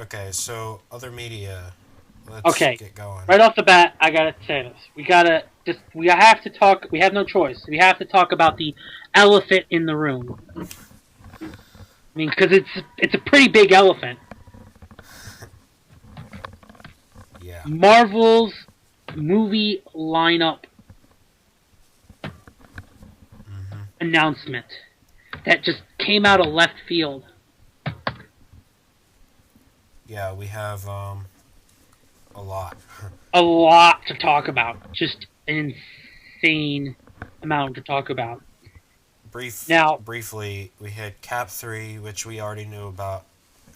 Okay, so other media. Let's Okay, get going. right off the bat, I gotta say this. We have to talk. We have no choice. We have to talk about the elephant in the room. I mean, because it's a pretty big elephant. Yeah. Marvel's movie lineup Mm-hmm. announcement that just came out of left field. Yeah, we have a lot. A lot to talk about. Just an insane amount to talk about. Now, Briefly, we had Cap 3, which we already knew about,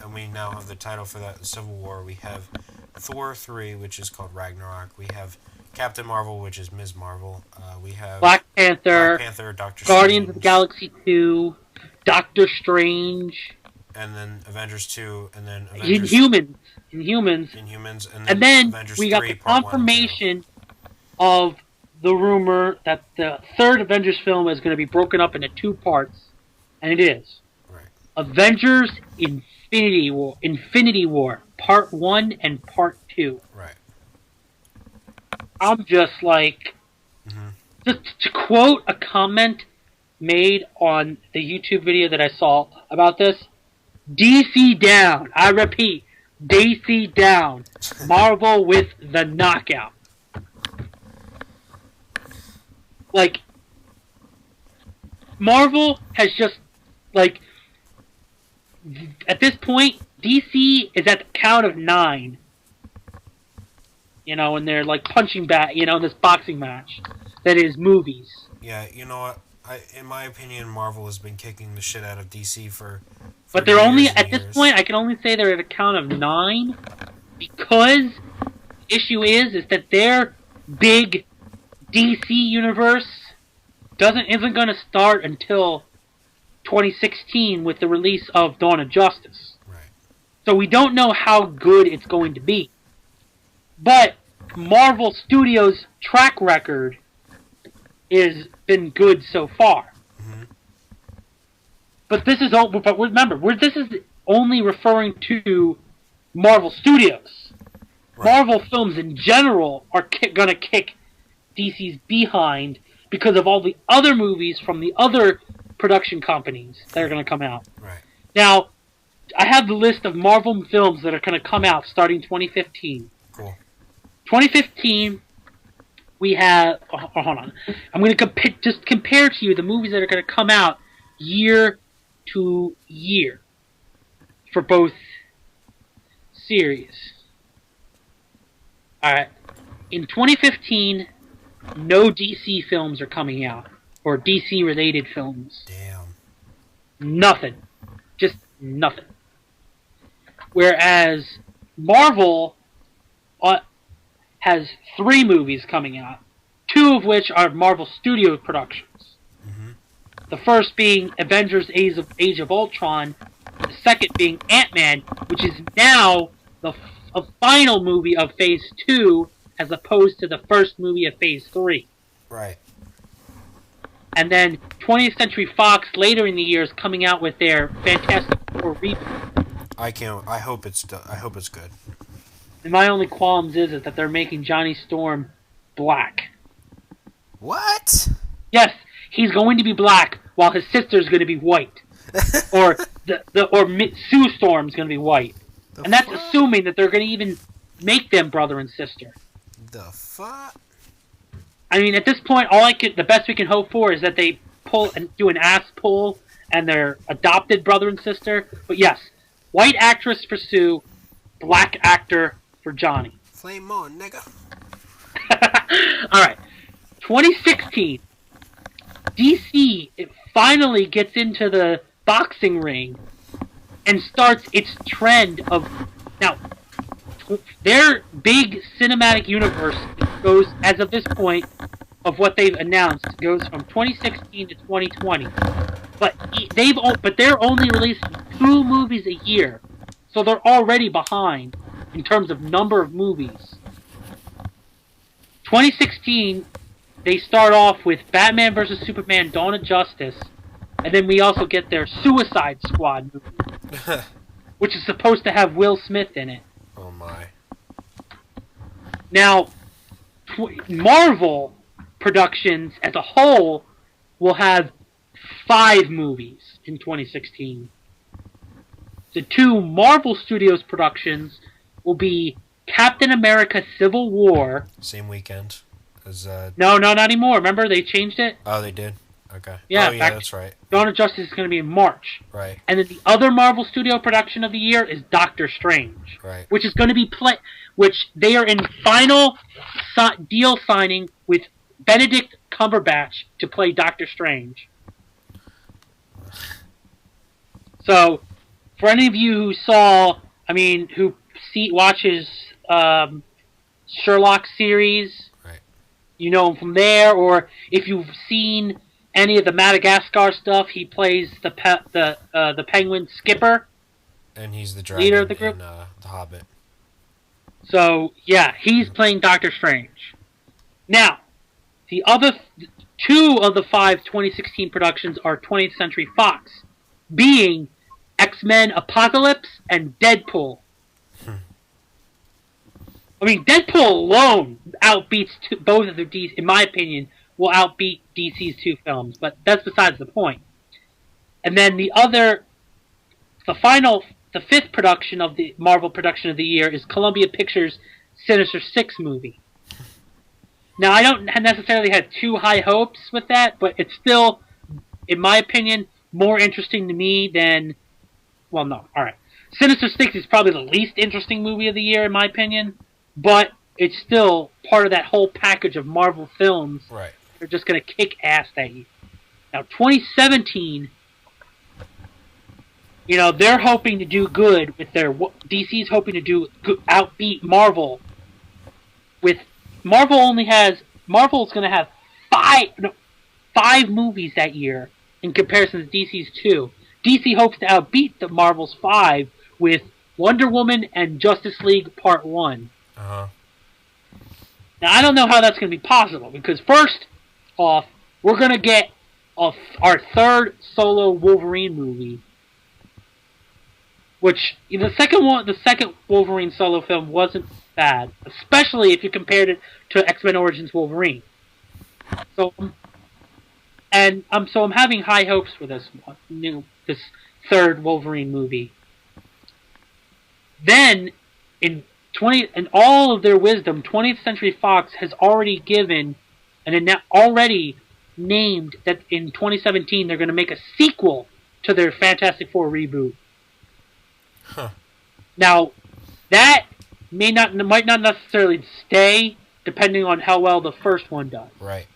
and we now have the title for that, Civil War. We have Thor 3, which is called Ragnarok. We have Captain Marvel, which is Ms. Marvel. We have Black Panther, Doctor Guardians of the Strange, Galaxy 2, Doctor Strange, and then Avengers 2, and then Inhumans, Inhumans, and then Avengers we got 3, the Part 1 and 2. confirmation of the rumor that the third Avengers film is going to be broken up into two parts, and it is. Right. Avengers Infinity War, Part 1 and Part 2. Right. I'm just like, just to quote a comment made on the YouTube video that I saw about this, DC down. I repeat, DC down. Marvel with the knockout. Like, Marvel has just, like, at this point, DC is at the count of 9. You know, and they're like punching back, you know, in this boxing match that is movies. Yeah, you know what? In my opinion, Marvel has been kicking the shit out of DC for But they're years only, and at years. this point, I can only say they're at a count of 9 because the issue is that their big DC universe isn't going to start until 2016 with the release of Dawn of Justice. Right. So we don't know how good it's going to be. But Marvel Studios' track record has been good so far. Mm-hmm. But this is but remember, this is only referring to Marvel Studios. Right. Marvel films in general are going to kick DC's behind because of all the other movies from the other production companies that are going to come out. Right. Now, I have the list of Marvel films that are going to come out starting 2015. Cool. 2015, we have... Oh, hold on. I'm going to just compare to you the movies that are going to come out year to year for both series. Alright. In 2015, no DC films are coming out. Or DC-related films. Damn. Nothing. Just nothing. Whereas Marvel has 3 movies coming out, 2 of which are Marvel Studios productions. Mm-hmm. The first being Avengers Age of Ultron, the second being Ant-Man, which is now a final movie of Phase 2 as opposed to the first movie of Phase 3. Right. And then 20th Century Fox later in the year is coming out with their Fantastic Four reboot. I hope it's good. And my only qualms is that they're making Johnny Storm black. What? Yes, he's going to be black while his sister's going to be white. or Sue Storm's going to be white. And that's assuming that they're going to even make them brother and sister. The fuck? I mean, at this point, the best we can hope for is that they do an ass pull and they're adopted brother and sister. But yes, white actress for Sue, black actor for Johnny. Flame on, nigga. Alright. 2016. DC finally gets into the boxing ring and starts its trend of... Now, their big cinematic universe goes, as of this point, of what they've announced, goes from 2016 to 2020. But they're only releasing 2 movies a year. So they're already behind in terms of number of movies. 2016, they start off with Batman vs. Superman, Dawn of Justice, and then we also get their Suicide Squad movie. which is supposed to have Will Smith in it. Oh my. Now, Marvel Productions as a whole will have 5 movies in 2016. The 2 Marvel Studios productions will be Captain America Civil War. Same weekend as No, not anymore. Remember, they changed it? Oh, they did? Okay. Yeah, oh, yeah, that's right. Dawn of Justice is going to be in March. Right. And then the other Marvel Studio production of the year is Doctor Strange. Right. Which is going to be which they are in final deal signing with Benedict Cumberbatch to play Doctor Strange. So, for any of you who who watches Sherlock series, right, you know him from there, or if you've seen any of the Madagascar stuff, he plays the penguin Skipper. And he's the dragon leader of the group. in The Hobbit. So, yeah, he's playing Doctor Strange. Now, the other 2 of the 5 2016 productions are 20th Century Fox, being X-Men Apocalypse and Deadpool. I mean, Deadpool alone outbeats both of the DC, in my opinion, will outbeat DC's 2 films, but that's besides the point. And then the 5th production of the Marvel production of the year is Columbia Pictures' Sinister Six movie. Now, I don't necessarily have too high hopes with that, but it's still, in my opinion, more interesting to me than... Well, no, alright. Sinister Six is probably the least interesting movie of the year, in my opinion, but it's still part of that whole package of Marvel films. Right. They're just going to kick ass that year. Now, 2017... You know, they're hoping to do good with their... DC's hoping to outbeat Marvel. With... Marvel's going to have 5 movies that year in comparison to DC's 2. DC hopes to outbeat the Marvel's 5 with Wonder Woman and Justice League Part 1. Uh-huh. Now, I don't know how that's going to be possible, because first off, we're going to get our 3rd solo Wolverine movie. Which, the second Wolverine solo film wasn't bad, especially if you compared it to X-Men Origins Wolverine. So, I'm having high hopes for this 3rd Wolverine movie. Then, in all of their wisdom, 20th Century Fox has already given and already named that in 2017 they're going to make a sequel to their Fantastic Four reboot. Huh. Now, that might not necessarily stay, depending on how well the first one does. Right.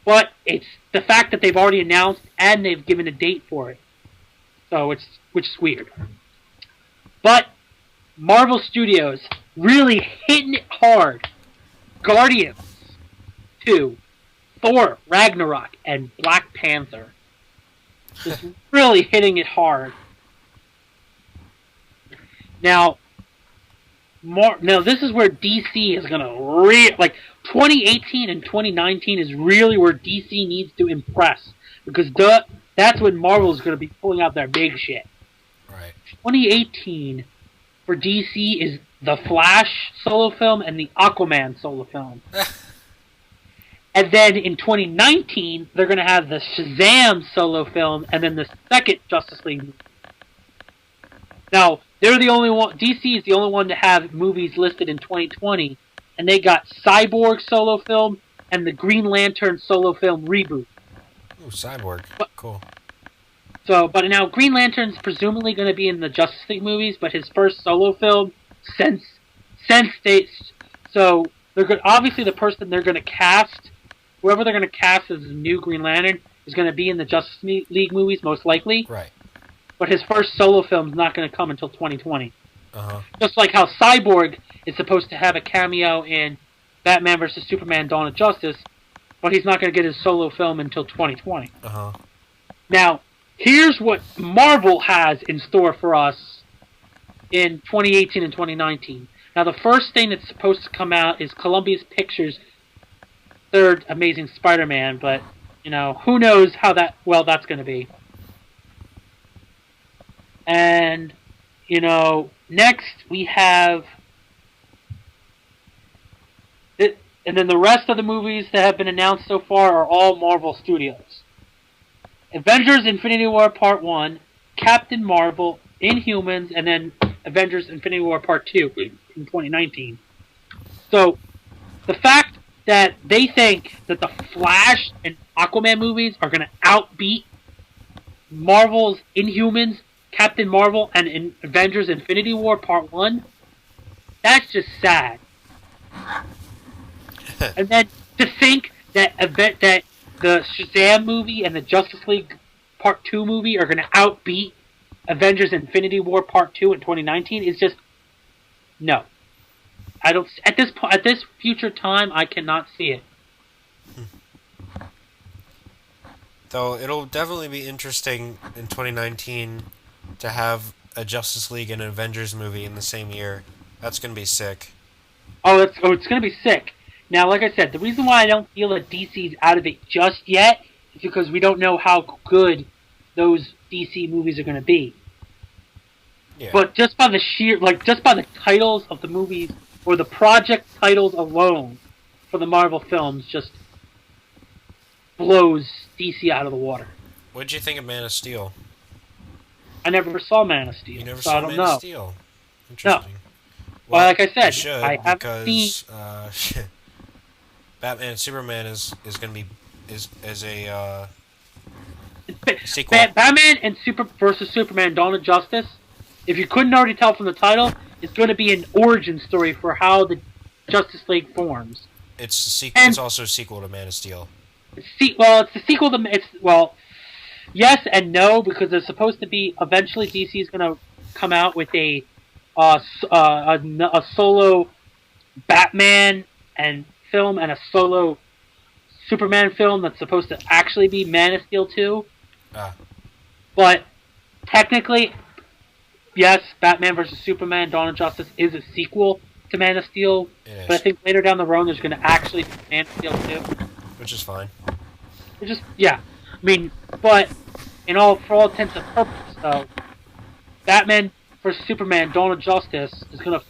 But it's the fact that they've already announced and they've given a date for it. So which is weird. But Marvel Studios really hitting it hard. Guardians 2, Thor Ragnarok, and Black Panther. Just really hitting it hard. Now this is where DC is going to 2018 and 2019 is really where DC needs to impress, because that's when Marvel is going to be pulling out their big shit. Right. 2018 for DC is the Flash solo film and the Aquaman solo film. And then in 2019 they're going to have the Shazam solo film and then the second Justice League movie. Now, they're the only one. DC is the only one to have movies listed in 2020, and they got Cyborg solo film and the Green Lantern solo film reboot. Ooh, Cyborg. Cool. So, but now Green Lantern's presumably going to be in the Justice League movies, but his first solo film since dates. So they're obviously the person they're going to cast, whoever they're going to cast as the new Green Lantern, is going to be in the Justice League movies most likely. Right. But his first solo film is not going to come until 2020. Uh-huh. Just like how Cyborg is supposed to have a cameo in Batman vs. Superman Dawn of Justice, but he's not going to get his solo film until 2020. Uh-huh. Now, here's what Marvel has in store for us in 2018 and 2019. Now, the first thing that's supposed to come out is Columbia Pictures' 3rd Amazing Spider-Man, but, who knows how that's going to be. And Next we have it, and then the rest of the movies that have been announced so far are all Marvel Studios. Avengers Infinity War Part 1, Captain Marvel, Inhumans, and then Avengers Infinity War Part 2 in 2019. So, the fact that they think that the Flash and Aquaman movies are going to outbeat Marvel's Inhumans, Captain Marvel, and Avengers Infinity War Part 1, that's just sad. And then to think that the Shazam movie and the Justice League Part 2 movie are going to outbeat Avengers Infinity War Part 2 in 2019 is just... No. I don't... At this future time, I cannot see it. Though it'll definitely be interesting in 2019 to have a Justice League and an Avengers movie in the same year. That's going to be sick. It's going to be sick. Now, like I said, the reason why I don't feel that DC's out of it just yet is because we don't know how good those DC movies are going to be. Yeah. But just by the titles of the movies, or the project titles alone for the Marvel films, just blows DC out of the water. What did you think of Man of Steel? I never saw Man of Steel. You never so saw I don't Man know. of Steel? Interesting. No. Well, like I said, you should, I haven't because seen... Batman and Superman is going to be is a sequel. Batman and versus Superman: Dawn of Justice. If you couldn't already tell from the title, it's going to be an origin story for how the Justice League forms. It's also a sequel to Man of Steel. It's the sequel to yes and no, because there's supposed to be eventually DC is going to come out with a solo Batman and film and a solo Superman film that's supposed to actually be Man of Steel 2. But technically, yes, Batman vs. Superman: Dawn of Justice is a sequel to Man of Steel. But I think later down the road there's going to actually be Man of Steel 2. Which is fine. But for all intents and purposes, though, Batman vs. Superman: Dawn of Justice is going to...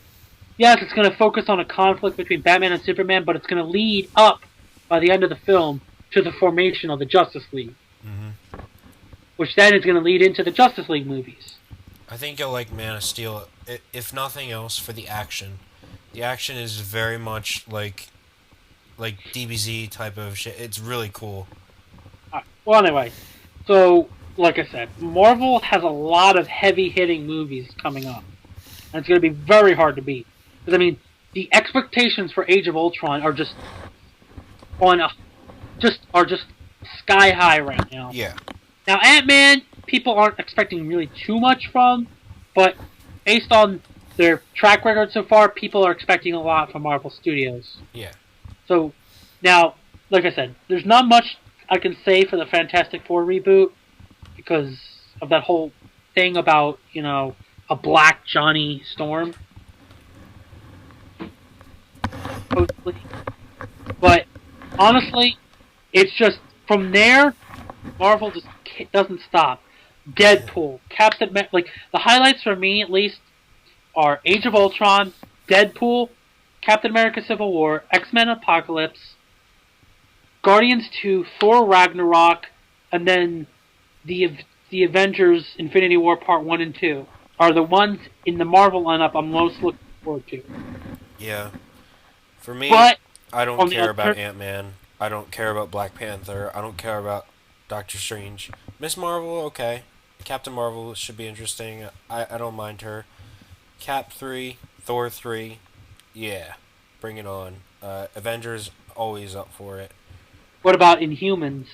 Yes, it's going to focus on a conflict between Batman and Superman, but it's going to lead up, by the end of the film, to the formation of the Justice League. Mm-hmm. Which then is going to lead into the Justice League movies. I think you'll like Man of Steel, if nothing else, for the action. The action is very much like DBZ type of shit. It's really cool. Well, anyway, so, like I said, Marvel has a lot of heavy-hitting movies coming up. And it's going to be very hard to beat. Because, the expectations for Age of Ultron are just sky high right now. Yeah. Now, Ant-Man, people aren't expecting really too much from, but based on their track record so far, people are expecting a lot from Marvel Studios. Yeah. So, now, like I said, there's not much I can say for the Fantastic Four reboot, because of that whole thing about, a black Johnny Storm. Supposedly. But, honestly, it's just, from there, Marvel just doesn't stop. Deadpool, Captain America, the highlights for me, at least, are Age of Ultron, Deadpool, Captain America Civil War, X-Men Apocalypse, Guardians 2, Thor Ragnarok, and then the Avengers Infinity War Part 1 and 2 are the ones in the Marvel lineup I'm most looking forward to. Yeah. For me, but I don't care about Ant-Man. I don't care about Black Panther. I don't care about Doctor Strange. Miss Marvel, okay. Captain Marvel should be interesting. I don't mind her. Cap 3, Thor 3, yeah. Bring it on. Avengers, always up for it. What about Inhumans?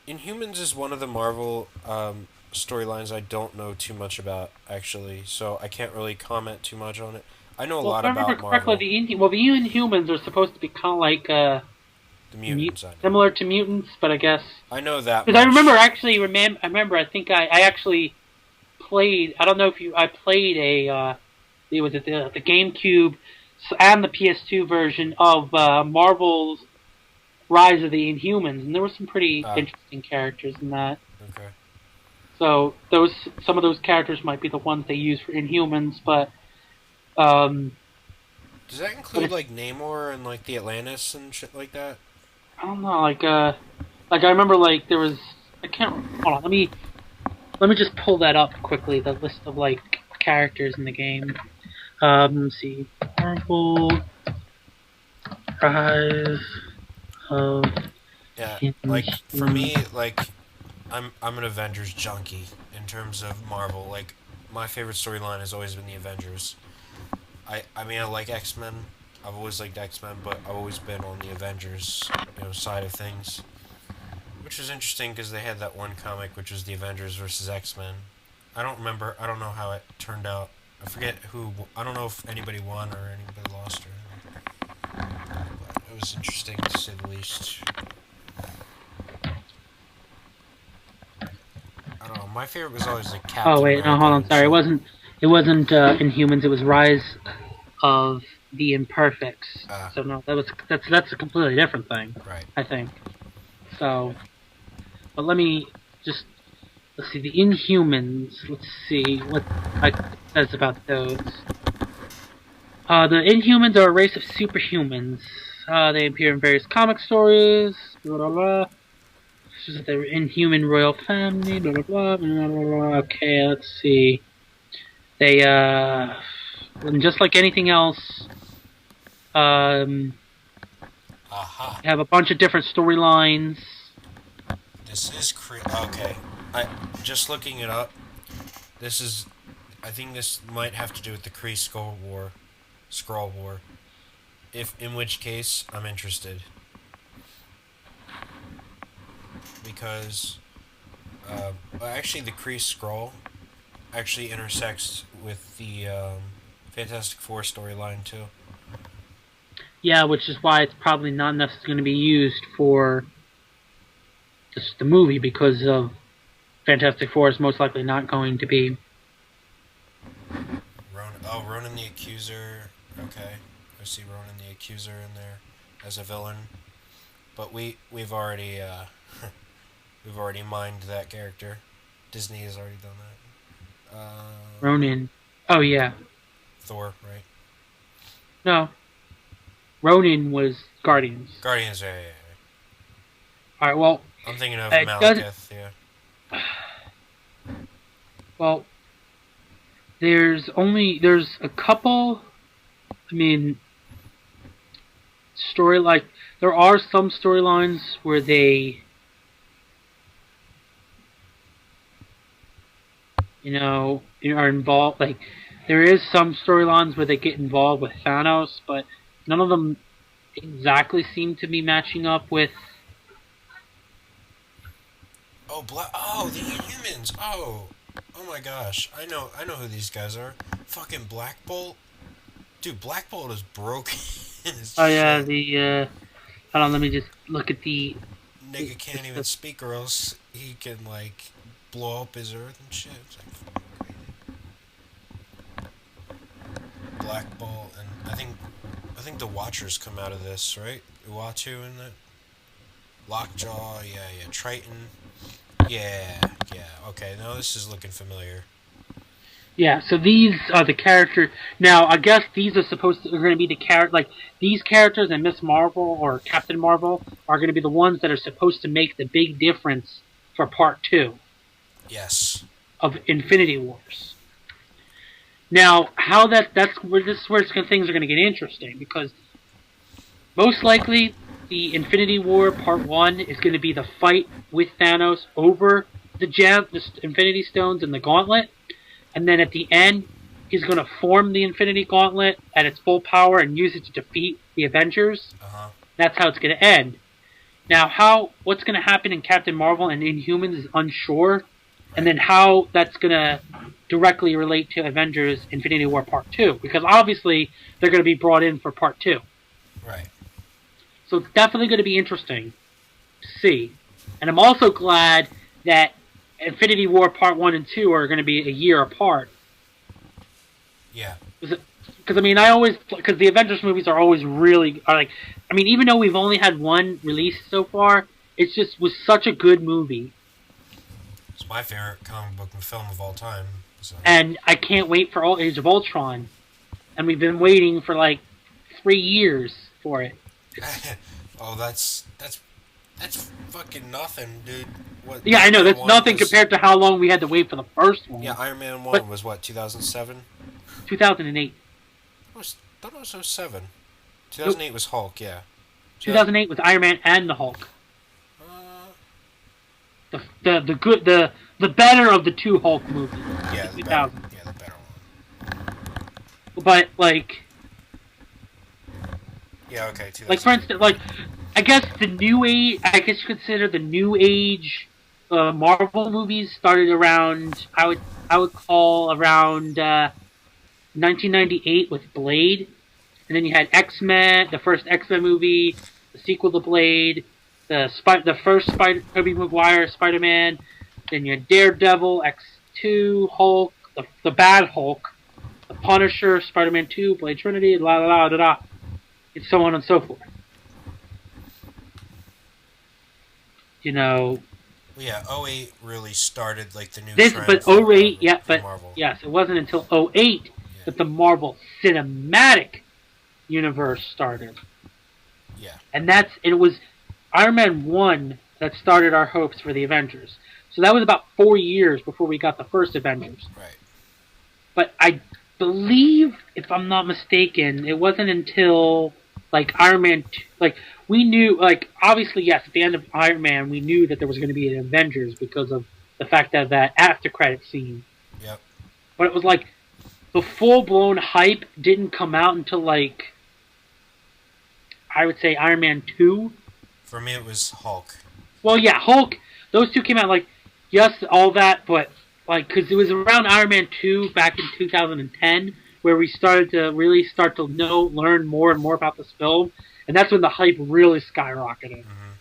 Inhumans is one of the Marvel storylines I don't know too much about, actually, so I can't really comment too much on it. I know a lot about Marvel. The Inhumans are supposed to be kind of like the mutants, similar to mutants, but I guess I know that. Because I remember. I think I actually played. I don't know if I played it was the GameCube and the PS2 version of Marvel's Rise of the Inhumans, and there were some pretty interesting characters in that. Okay. So some of those characters might be the ones they use for Inhumans, but Does that include like Namor and like the Atlantis and shit like that? I don't know, like I remember like there was I can't hold on, let me just pull that up quickly, the list of like characters in the game. Let's see. Marvel Rise of Yeah, like for me, like I'm an Avengers junkie in terms of Marvel. Like my favorite storyline has always been the Avengers. I mean I like X-Men. I've always liked X-Men, but I've always been on the Avengers, side of things. Which was interesting because they had that one comic which was the Avengers versus X-Men. I don't remember. I don't know how it turned out. I forget who. I don't know if anybody won or anybody lost or anything. But it was interesting to say the least. I don't know. My favorite was always like Captain Oh wait, America. no, hold on, sorry. It wasn't Inhumans, it was Rise of the Imperfects. So no, that's a completely different thing. Right. I think. So but let's see, the Inhumans, let's see what it says about those. The Inhumans are a race of superhumans. They appear in various comic stories, blah blah blah. This is the Inhuman royal family, blah blah blah, blah blah blah. Okay, let's see. They, just like anything else, Aha. have a bunch of different storylines. This is okay. I just looking it up. This is. I think this might have to do with the Kree Skrull War. In which case, I'm interested. Because, actually, the Kree Skrull actually intersects with the Fantastic Four storyline too. Yeah, which is why it's probably not necessarily going to be used for just the movie, because of Fantastic Four is most likely not going to be. Ronan the Accuser. Okay, I see Ronan the Accuser in there as a villain, but we've already we've already mined that character. Disney has already done that. Ronin. Oh yeah. Thor, right? No. Ronin was Guardians. Guardians, yeah. Alright, well. I'm thinking of Malekith, yeah. Well, there's a couple, I mean, there are some storylines where they, are involved, like, there is some storylines where they get involved with Thanos, but none of them exactly seem to be matching up with. The Inhumans. Oh my gosh. I know who these guys are. Fucking Black Bolt. Dude, Black Bolt is broken. Oh yeah, hold on, let me just look at the. Nigga can't even speak, or else he can like blow up his Earth and shit. It's like fucking crazy. Black Bolt, and I think the Watchers come out of this, right? Uatu and that. Lockjaw, yeah. Triton. Yeah. Okay, now this is looking familiar. Yeah, so these are the characters. Now, I guess these are going to be the like these characters and Miss Marvel or Captain Marvel are going to be the ones that are supposed to make the big difference for Part 2. Yes. Of Infinity Wars. Now, how that's where things are going to get interesting, because most likely the Infinity War Part 1 is going to be the fight with Thanos over the Infinity Stones and the Gauntlet, and then at the end he's going to form the Infinity Gauntlet at its full power and use it to defeat the Avengers. That's how it's going to end. Now, what's going to happen in Captain Marvel and Inhumans is unsure, and then how that's going to directly relate to Avengers Infinity War Part 2, because obviously they're going to be brought in for Part 2. Right. So it's definitely going to be interesting to see. And I'm also glad that Infinity War Part 1 and 2 are going to be a year apart. Yeah. Because, because the Avengers movies are always even though we've only had one release so far, it just was such a good movie. It's my favorite comic book film of all time. So. And I can't wait for Age of Ultron. And we've been waiting for like 3 years for it. Oh, that's fucking nothing, dude. What? Yeah, I know, that's nothing compared to how long we had to wait for the first one. Yeah, Iron Man 1 was what, 2007? 2008. I thought it was 07. 2008 was Hulk, yeah. 2008 was Iron Man and the Hulk. The better of the two Hulk movies. Yeah, the better one. But like, yeah, okay. Like for instance, like I guess the new age. I guess you consider the new age Marvel movies started around. I would call around 1998 with Blade, and then you had X-Men, the first X-Men movie, the sequel to Blade, the first Tobey Maguire Spider-Man. Then you had Daredevil, X2, Hulk, the bad Hulk, the Punisher, Spider-Man 2, Blade Trinity, la la la da da, and so on and so forth. You know. Well, yeah, 08 really started like the new trend. But 08, yeah, but Marvel. Yes, it wasn't until 08 that the Marvel Cinematic Universe started. Yeah. And it was Iron Man 1 that started our hopes for the Avengers. So that was about 4 years before we got the first Avengers. Right. But I believe, if I'm not mistaken, it wasn't until like Iron Man 2, like we knew, like obviously yes, at the end of Iron Man we knew that there was going to be an Avengers because of the fact that after credit scene. Yep. But it was like the full blown hype didn't come out until like I would say Iron Man 2. For me it was Hulk. Well, yeah, Hulk. Those two came out like yes, all that, but like because it was around Iron Man 2 back in 2010 where we started to really learn more and more about this film, and that's when the hype really skyrocketed. Mm-hmm.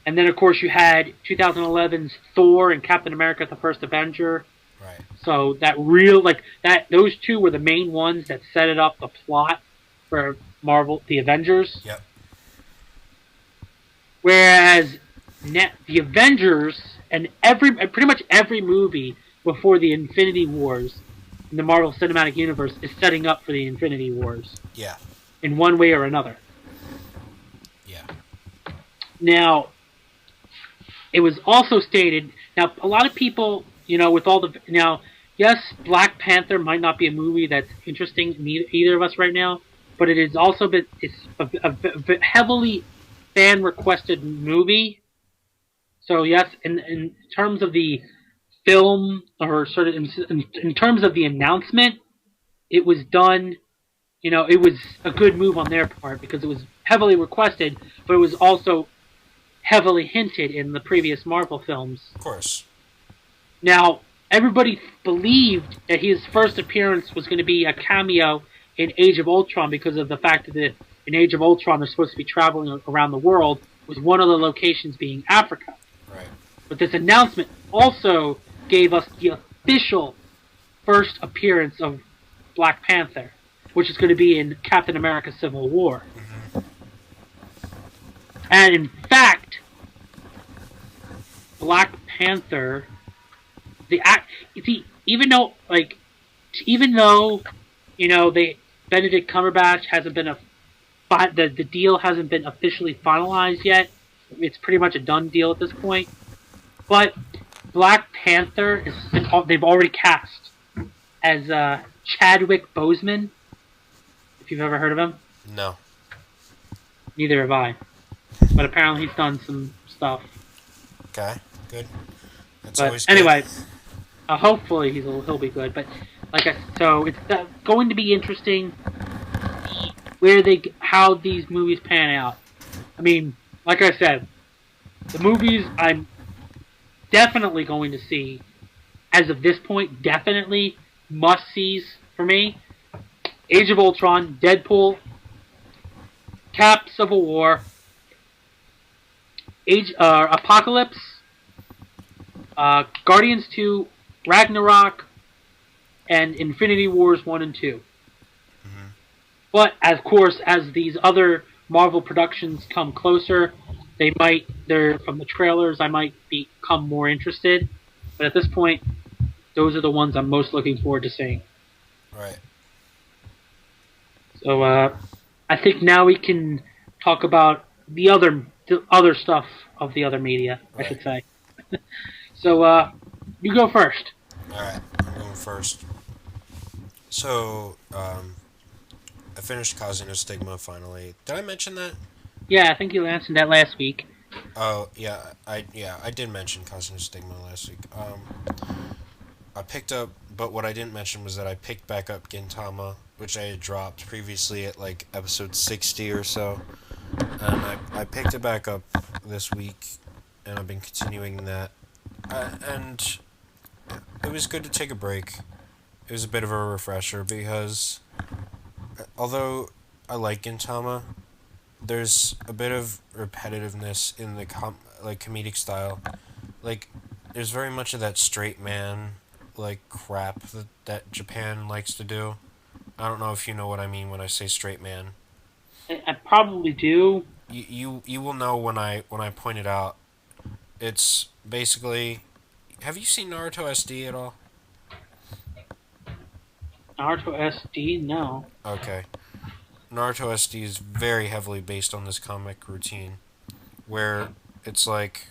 And then of course you had 2011's Thor and Captain America: The First Avenger. Right. So those two were the main ones that set it up, the plot for Marvel, the Avengers. Yep. Whereas the Avengers and pretty much every movie before the Infinity Wars in the Marvel Cinematic Universe is setting up for the Infinity Wars. Yeah. In one way or another. Yeah. Now, it was also stated. Now, a lot of people, yes, Black Panther might not be a movie that's interesting to either of us right now, but it has also been a heavily fan requested movie. So yes, in terms of the film, or sort of in terms of the announcement, it was done. It was a good move on their part because it was heavily requested, but it was also heavily hinted in the previous Marvel films. Of course. Now, everybody believed that his first appearance was going to be a cameo in Age of Ultron because of the fact that in Age of Ultron they're supposed to be traveling around the world, with one of the locations being Africa. Right. But this announcement also gave us the official first appearance of Black Panther, which is going to be in Captain America: Civil War. Mm-hmm. And in fact, Black Panther, even though Benedict Cumberbatch hasn't been the deal hasn't been officially finalized yet. It's pretty much a done deal at this point. But Black Panther they've already cast as Chadwick Boseman. If you've ever heard of him. No. Neither have I. But apparently he's done some stuff. Okay, good. That's always good. Anyway, hopefully he'll be good. But so it's going to be interesting how these movies pan out. I mean, like I said, the movies I'm definitely going to see, as of this point, definitely must-sees for me. Age of Ultron, Deadpool, Cap, Civil War, Apocalypse, Guardians 2, Ragnarok, and Infinity Wars 1 and 2. Mm-hmm. But, of course, as these other Marvel productions come closer, from the trailers, I might become more interested. But at this point, those are the ones I'm most looking forward to seeing. Right. So I think now we can talk about the other stuff of the other media, I Right. should say. So you go first. All right. I'm going first. So, I finished Causing a Stigma finally. Did I mention that? Yeah, I think you answered that last week. Oh I did mention Causing a Stigma last week. I picked up, but what I didn't mention was that I picked back up Gintama, which I had dropped previously at like episode 60 or so, and I picked it back up this week, and I've been continuing that, and it was good to take a break. It was a bit of a refresher because although I like Gintama, there's a bit of repetitiveness in the comedic style. Like, there's very much of that straight man like crap that Japan likes to do. I don't know if you know what I mean when I say straight man. I probably do. You will know when I point it out. It's basically. Have you seen Naruto SD at all? Naruto SD, no. Okay. Naruto SD is very heavily based on this comic routine, where it's like,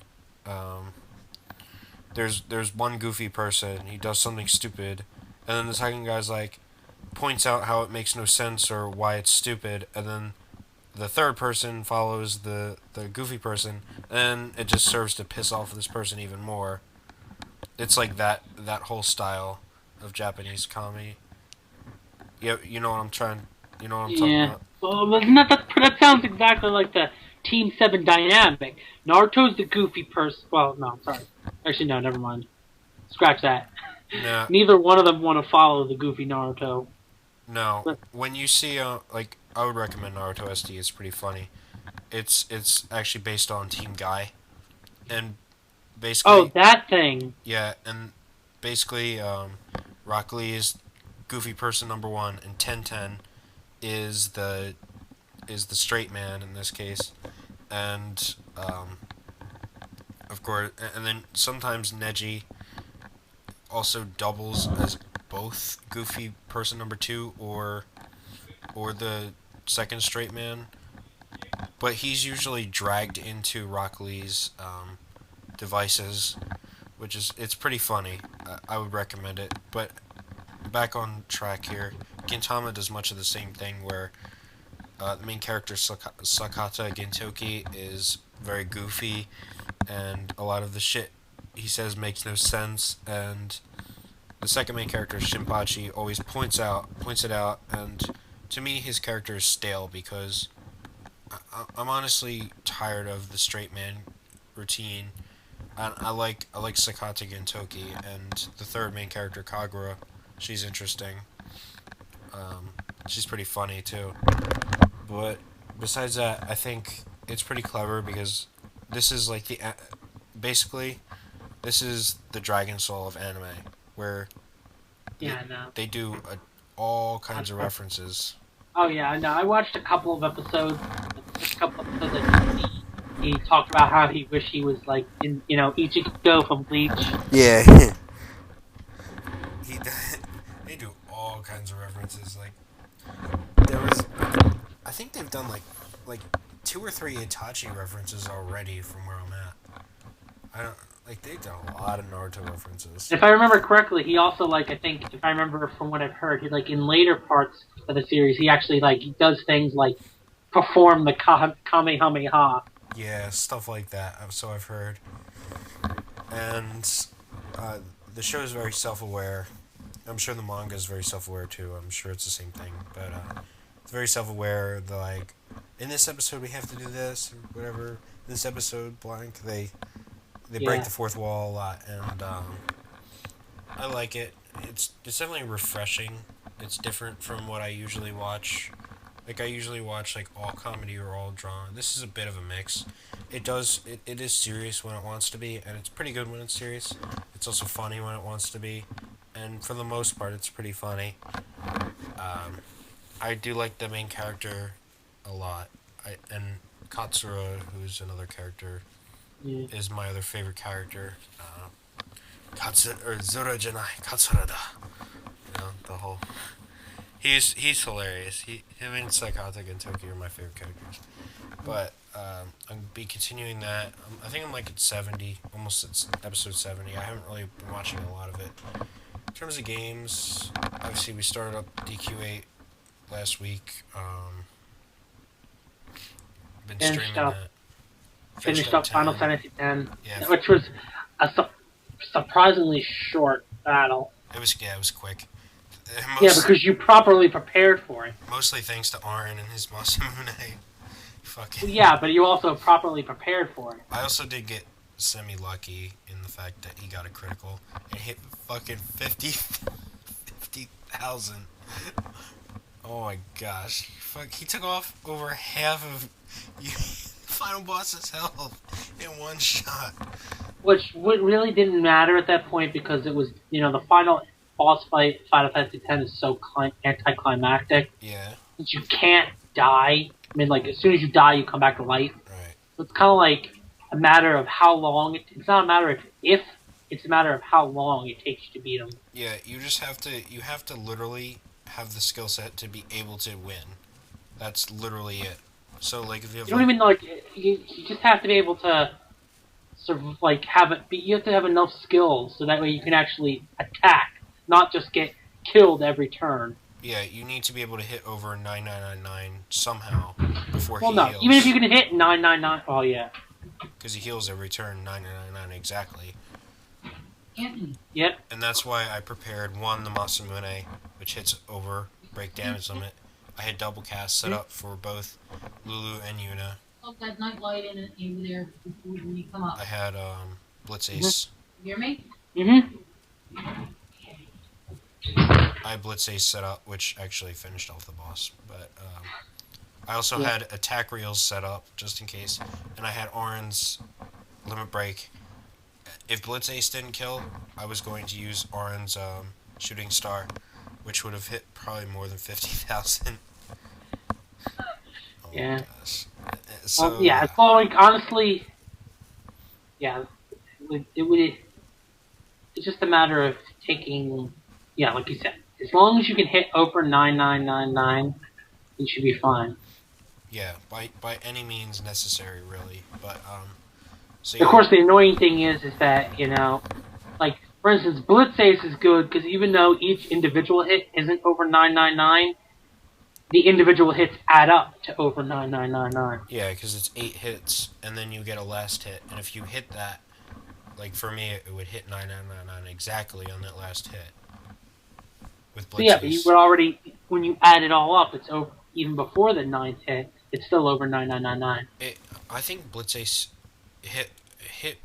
um, there's one goofy person, he does something stupid, and then the second guy's like points out how it makes no sense or why it's stupid, and then the third person follows the goofy person, and it just serves to piss off this person even more. It's like that whole style of Japanese comedy. Yeah, you know what I'm trying. You know what I'm talking Yeah. about. Well, isn't that sounds exactly like the Team 7 dynamic. Naruto's the goofy person. Well, no, I'm sorry. Actually, no, never mind. Scratch that. Nah, Neither one of them want to follow the goofy Naruto. no. But, When you see like I would recommend Naruto SD. It's pretty funny. It's actually based on Team Guy, and oh, basically that thing. yeah, and basically Rock Lee is goofy person number one, and 1010 is the straight man in this case, and of course, and then sometimes Neji also doubles as both goofy person number two or the second straight man, but he's usually dragged into Rock Lee's devices, which is it's pretty funny. I would recommend it. But back on track here, Gintama does much of the same thing where the main character Sakata Gintoki is very goofy, and a lot of the shit he says makes no sense, and the second main character Shinpachi always points it out, and to me his character is stale because I'm honestly tired of the straight man routine. I like Sakata Gintoki, and the third main character Kagura. She's interesting. She's pretty funny too. But besides that, I think it's pretty clever because this is like basically this is the Dragon Soul of anime, where they, Yeah, no. they do all kinds of references. Oh yeah, no. I watched a couple of episodes. A couple of episodes that he talked about how he wished he was like in Ichigo from Bleach. Yeah. he they do all kinds of references. Like there was, I think they've done like two or three Itachi references already from where I'm at. I don't like they've done a lot of Naruto references. If I remember correctly, he also I think if I remember from what I've heard, he in later parts of the series, he actually he does things like perform the Kamehameha. Yeah, stuff like that. So I've heard. And the show is very self-aware. I'm sure the manga is very self-aware too. I'm sure it's the same thing, but it's very self-aware. They're like, in this episode we have to do this or whatever. In this episode, blank, they break the fourth wall a lot, and I like it. It's definitely refreshing. It's different from what I usually watch. Like I usually watch like all comedy or all drama. This is a bit of a mix. It is serious when it wants to be, and it's pretty good when it's serious. It's also funny when it wants to be, and for the most part, it's pretty funny. I do like the main character a lot. And Katsura, who's another character, Yeah. is my other favorite character. Katsu or Zoro Janai Katsurada. You know, the whole. He's hilarious. Him and Psychotic and Tokyo are my favorite characters. But I'll be continuing that. I think I'm like at 70, almost at episode 70. I haven't really been watching a lot of it. In terms of games, obviously we started up DQ8 last week. Been streaming that. Finished up Final Fantasy X, Yeah, which was a surprisingly short battle. it was quick. Yeah, because you properly prepared for it. Mostly thanks to Aaron and his Masamune. Fucking. Yeah, but you also properly prepared for it. I also did get semi-lucky in the fact that he got a critical and hit fucking 50,000. Oh my gosh. Fuck, he took off over half of final boss's health in one shot. Which really didn't matter at that point because it was, the final boss fight, Final Fantasy X, is so anticlimactic. Yeah. That you can't die. I mean, like, as soon as you die, you come back to life. Right. So it's kind of like a matter of how long. It's not a matter of if, it's a matter of how long it takes you to beat them. Yeah, you have to literally have the skill set to be able to win. That's literally it. So, like, if you have... You don't even, like, you just have to be able to sort of, like, you have to have enough skills so that way you can actually attack, not just get killed every turn. Yeah, you need to be able to hit over 9999 somehow before he heals. Well, no, even if you can hit 999, oh yeah. Because he heals every turn 9999 exactly. Yep. And that's why I prepared the Masamune, which hits over break damage limit. I had double cast set up for both Lulu and Yuna. Look, that night light in it over there when you come up. I had Blitz Ace. You hear me? Mm-hmm. I had Blitz Ace set up, which actually finished off the boss. But I also had attack reels set up, just in case. And I had Orin's limit break. If Blitz Ace didn't kill, I was going to use Orin's shooting star, which would have hit probably more than 50,000. Oh yeah. Gosh. So, well, yeah, well, like, honestly, yeah, it's just a matter of taking, yeah, like you said, as long as you can hit over 9999, you should be fine. Yeah, by any means necessary, really. But so of course, the annoying thing is that like for instance, Blitz Ace is good because even though each individual hit isn't over 999. The individual hits add up to over 9999. Yeah, because it's 8 hits, and then you get a last hit. And if you hit that, like for me, it would hit 9999 exactly on that last hit. With Blitz but you would already, when you add it all up, it's over, even before the 9th hit, it's still over 9999. I think Blitz Ace hit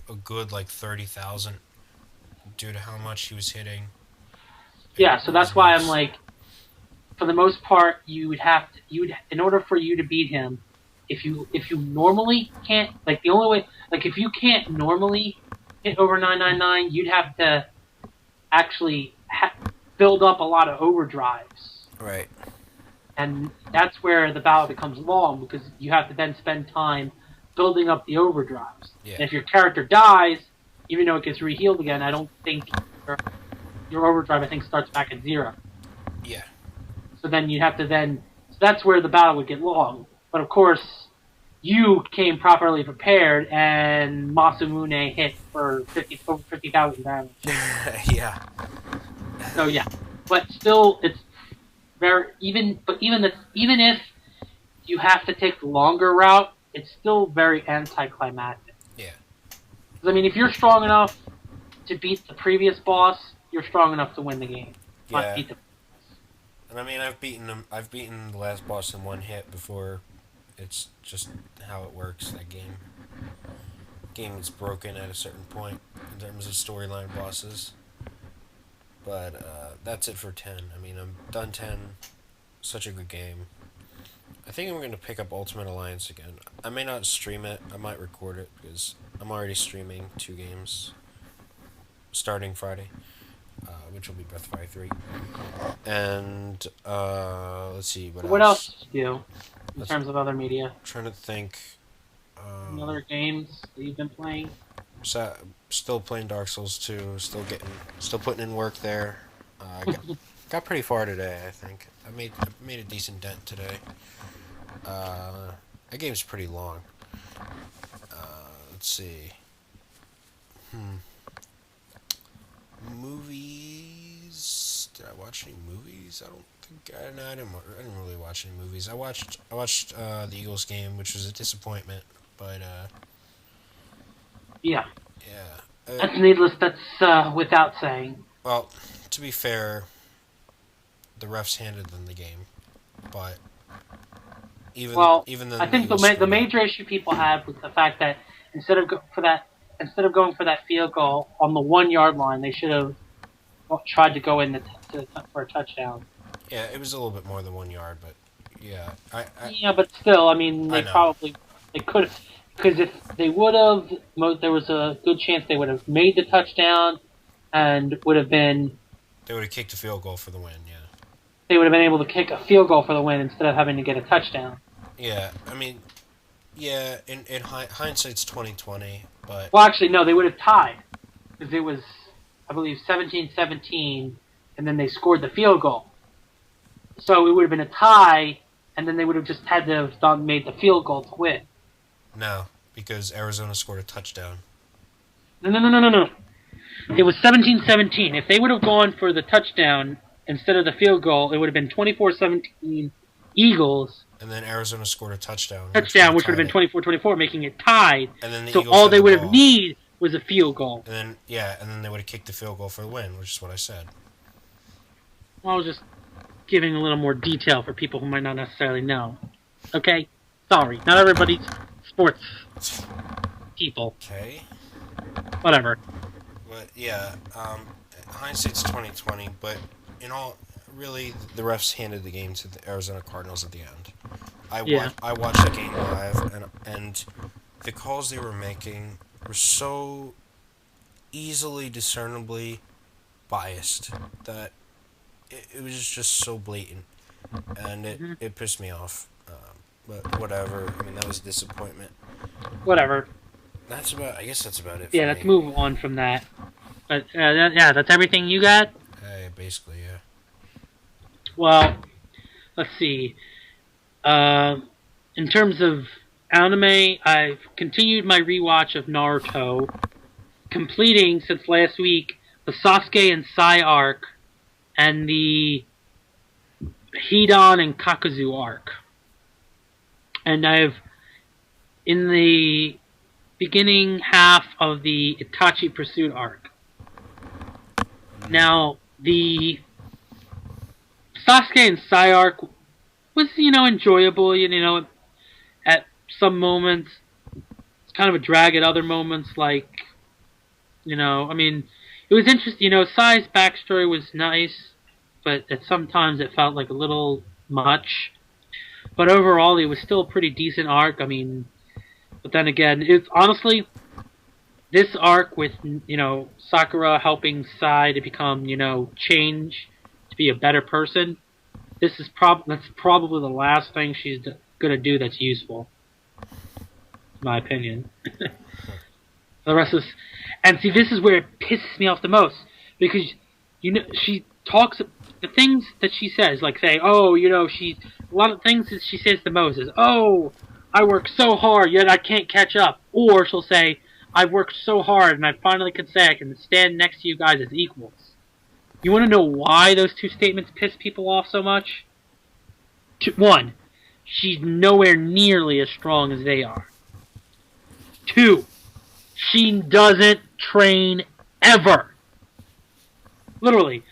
a good, like, 30,000 due to how much he was hitting. Yeah, so that's why I'm like, for the most part, in order for you to beat him, if you normally can't, like the only way, like if you can't normally hit over 999, you'd have to actually build up a lot of overdrives. Right. And that's where the battle becomes long because you have to then spend time building up the overdrives. Yeah. And if your character dies, even though it gets rehealed again, I don't think your overdrive, I think, starts back at 0. Yeah. So then you have to so that's where the battle would get long. But of course, you came properly prepared, and Masamune hit for over 50,000 damage. Yeah. So yeah, but still, it's very even if you have to take the longer route, it's still very anticlimactic. Yeah. Because I mean, if you're strong enough to beat the previous boss, you're strong enough to win the game. Yeah. Not beat the And I mean, I've beaten the last boss in one hit before. It's just how it works, that game. Game is broken at a certain point in terms of storyline bosses. But that's it for 10. I mean, I'm done 10. Such a good game. I think I'm going to pick up Ultimate Alliance again. I may not stream it. I might record it because I'm already streaming 2 games starting Friday. Which will be Breath of Fire 3. And, let's see, what else do you do in terms of other media? I'm trying to think. Any other games that you've been playing? So, still playing Dark Souls 2. Still putting in work there. Got pretty far today, I think. I made a decent dent today. That game's pretty long. Let's see. Movies. Did I watch any movies? I don't think no, I didn't really watch any movies. I watched the Eagles game, which was a disappointment, but Yeah. yeah. That's needless. That's without saying. Well, to be fair, the refs handed them the game, but even then, I think the major issue people have was the fact that instead of going for that field goal on the 1 yard line, they should have tried to go in for a touchdown. Yeah, it was a little bit more than 1 yard, but yeah, Yeah, but still, I mean, they could have, because if they would have, there was a good chance they would have made the touchdown, and would have been. They would have kicked a field goal for the win. Yeah. They would have been able to kick a field goal for the win instead of having to get a touchdown. Yeah, I mean, yeah. In hindsight's 20/20, but well, actually, no, they would have tied because it was, I believe, 17-17, and then they scored the field goal. So it would have been a tie, and then they would have just had to have made the field goal to win. No, because Arizona scored a touchdown. No. It was 17-17. If they would have gone for the touchdown instead of the field goal, it would have been 24-17 Eagles. And then Arizona scored a touchdown. Which would have been 24-24, making it tied. And then so Eagles all they would the have need was a field goal. And then they would have kicked the field goal for the win, which is what I said. Well, I was just giving a little more detail for people who might not necessarily know. Okay? Sorry. Not everybody's sports people. Okay. Whatever. But yeah, hindsight's 20/20, but really, the refs handed the game to the Arizona Cardinals at the end. I watched the game live, and the calls they were making were so easily discernibly biased that it was just so blatant, and it pissed me off. But whatever. I mean, that was a disappointment. Whatever. I guess that's about it. Yeah, let's move on from that. But that's everything you got. Basically, yeah. Well, let's see. In terms of anime, I've continued my rewatch of Naruto, completing since last week the Sasuke and Sai arc and the Hidan and Kakuzu arc. And I've in the beginning half of the Itachi Pursuit arc. Now, the Sasuke and Sai arc was, enjoyable, at some moments. It's kind of a drag at other moments, like, it was interesting, Sai's backstory was nice, but at sometimes it felt like a little much. But overall, it was still a pretty decent arc, but then again, it's honestly, this arc with, Sakura helping Sai to become, change, to be a better person, that's probably the last thing she's gonna do that's useful. In my opinion. The rest is, and see, this is where it pisses me off the most, because, she talks, the things that she says, like say, a lot of things that she says the most is, I work so hard, yet I can't catch up. Or she'll say, I've worked so hard, and I finally can say I can stand next to you guys as equals. You want to know why those two statements piss people off so much? One, she's nowhere nearly as strong as they are. Two, she doesn't train ever. Literally.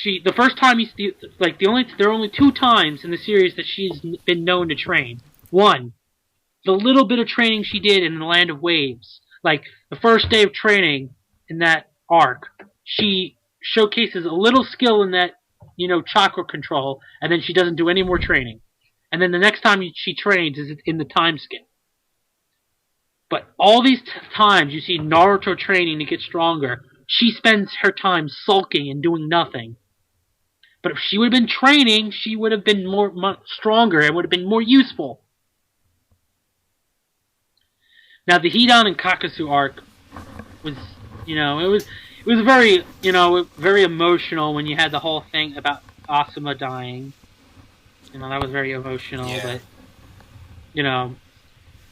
The first time there are only 2 times in the series that she's been known to train. One, the little bit of training she did in the Land of Waves. Like, the first day of training in that arc, she showcases a little skill in that, chakra control, and then she doesn't do any more training. And then the next time she trains is in the time skip. But all these times you see Naruto training to get stronger, she spends her time sulking and doing nothing. But if she would have been training, she would have been much stronger and would have been more useful. Now, the Hidan and Kakuzu arc, was, it was very, very emotional when you had the whole thing about Asuma dying. That was very emotional, Yeah.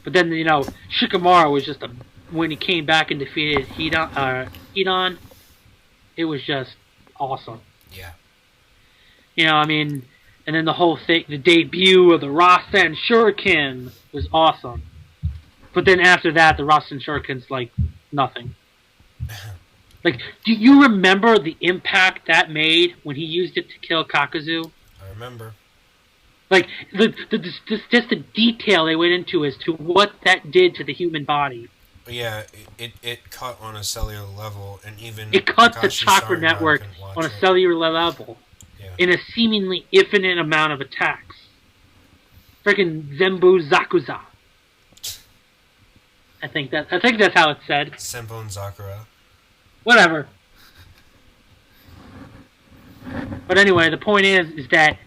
but then, Shikamaru was just when he came back and defeated Hedon, it was just awesome. Yeah. And then the whole thing, the debut of the Rasen Shuriken was awesome. But then after that, the Rasen Shuriken's like nothing. Like, do you remember the impact that made when he used it to kill Kakuzu? I remember. Like, just the detail they went into as to what that did to the human body. Yeah, it cut on a cellular level, and even it cut the Kakashi chakra Saruman network couldn't watch on a it. cellular level Yeah. in a seemingly infinite amount of attacks. Freaking Zembu Zakuza. I think that's how it's said. Senpon Zakura. Whatever. But anyway, the point is that,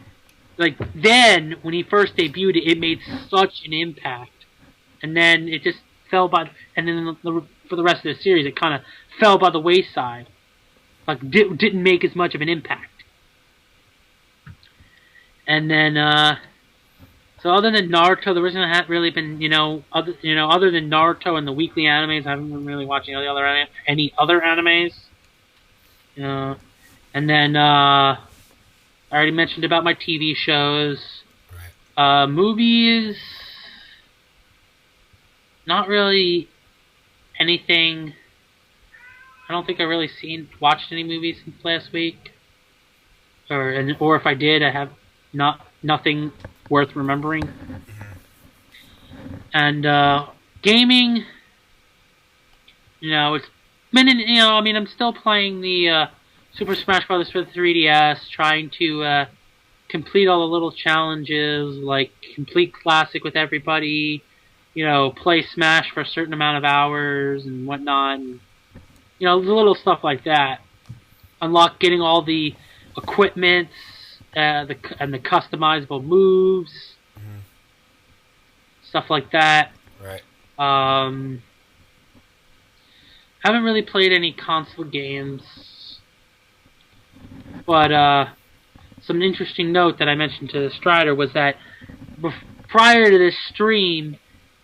like, then when he first debuted it made such an impact, and then it just fell by, and then for the rest of the series it kind of fell by the wayside, like didn't make as much of an impact. And then, so other than Naruto, there hasn't really been, other than Naruto and the weekly animes, I haven't been really watching any other animes. And then I already mentioned about my TV shows. Right. Movies, not really anything. I don't think I really watched any movies since last week. Or if I did, I have nothing worth remembering. Mm-hmm. And gaming, it's been I'm still playing the Super Smash Bros. For the 3DS, trying to complete all the little challenges, like complete Classic with everybody, play Smash for a certain amount of hours and whatnot, and, the little stuff like that. Getting all the equipments, and the customizable moves, Mm-hmm. stuff like that. Right. Haven't really played any console games, but some interesting note that I mentioned to Strider was that prior to this stream,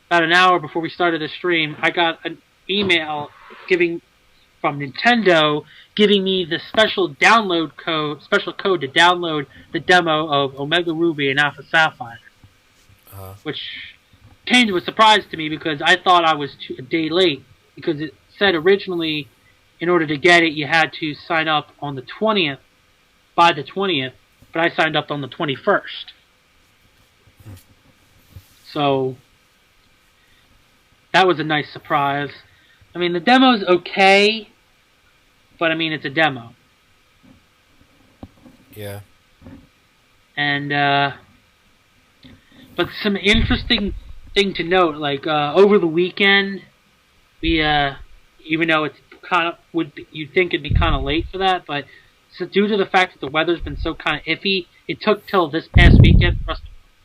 about an hour before we started the stream, I got an email from Nintendo giving me the special code to download the demo of Omega Ruby and Alpha Sapphire, which came to a surprise to me because I thought I was a day late, because it said originally in order to get it you had to sign up on the 20th, by the 20th, but I signed up on the 21st. So that was a nice surprise. The demo's okay, but it's a demo. Yeah. And but some interesting thing to note, like over the weekend, we even though it's you'd think it'd be kind of late for that, but so due to the fact that the weather's been so kind of iffy, it took till this past weekend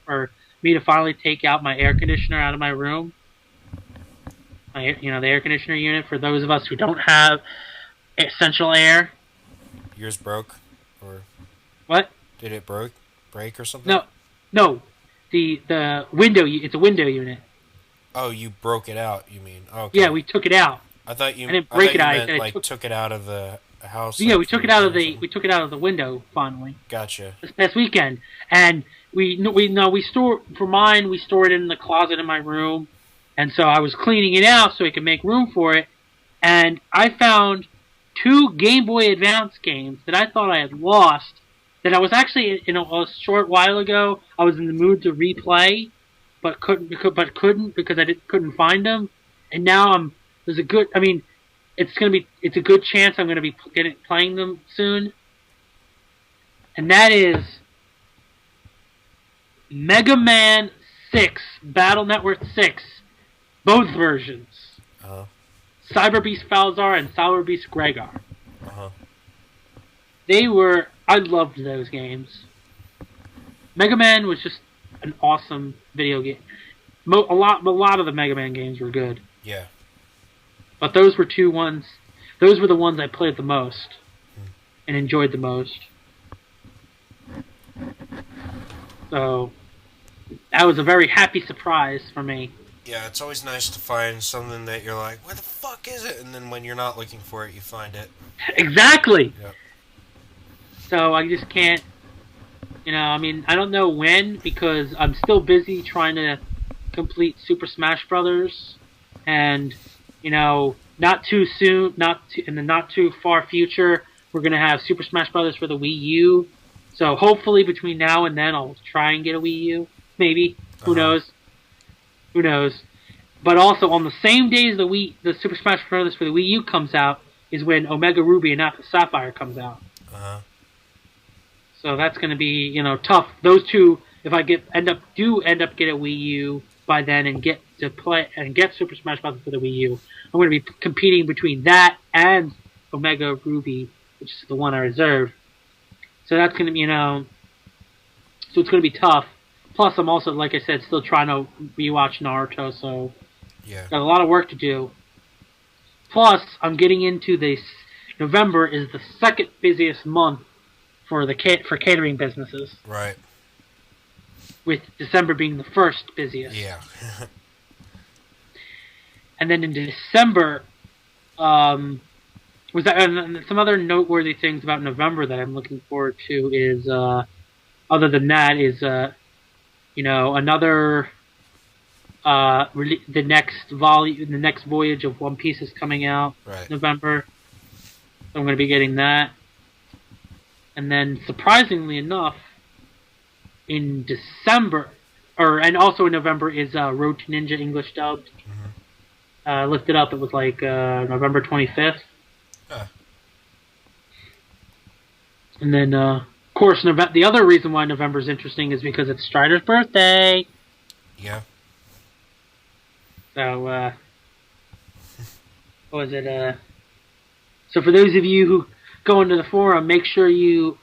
for me to finally take out my air conditioner out of my room. The air conditioner unit, for those of us who don't have central air. Yours broke, or what? Did it break or something? No. The window. It's a window unit. Oh, you broke it out. You mean? Oh, okay. Yeah, we took it out. I thought you. I didn't break it out. I took it out of the house. Yeah, we took it out of the window finally. Gotcha. This past weekend, and we store for mine. We store it in the closet in my room, and so I was cleaning it out so I could make room for it, and I found 2 Game Boy Advance games that I thought I had lost. That I was actually a short while ago. I was in the mood to replay, but couldn't because I couldn't find them, and now it's a good chance I'm gonna be playing them soon, and that is Mega Man 6 Battle Network 6, both versions. Cyber Beast Falzar and Cyber Beast Gregor. I loved those games. Mega Man was just an awesome video game. A lot of the Mega Man games were good. Yeah. But those were two ones. Those were the ones I played the most and enjoyed the most. So that was a very happy surprise for me. Yeah, it's always nice to find something that you're like, where the fuck is it? And then when you're not looking for it, you find it. Exactly. Yep. So I just can't. I mean, I don't know when because I'm still busy trying to complete Super Smash Brothers, and not too soon, in the not too far future, we're gonna have Super Smash Brothers for the Wii U. So hopefully between now and then, I'll try and get a Wii U. Maybe. Who knows? Who knows? But also on the same day as the Super Smash Brothers for the Wii U comes out is when Omega Ruby and Alpha Sapphire comes out. So that's going to be tough. Those two, if I end up get a Wii U by then and get to play and get Super Smash Bros. For the Wii U, I'm going to be competing between that and Omega Ruby, which is the one I reserved. So that's going to be so it's going to be tough. Plus, I'm also, like I said, still trying to rewatch Naruto, so yeah, got a lot of work to do. Plus, I'm getting into this. November is the second busiest month for catering businesses. Right. With December being the first busiest. Yeah. And then in December, and some other noteworthy things about November that I'm looking forward to is, other than that, is another the next voyage of One Piece is coming out. Right. November. So I'm going to be getting that. And then, surprisingly enough, in December, and also in November, is Road to Ninja English dubbed. I looked it up. It was like November 25th. And then, of course, the other reason why November is interesting is because it's Strider's birthday. Yeah. So, what was it? So for those of you who go into the forum, make sure you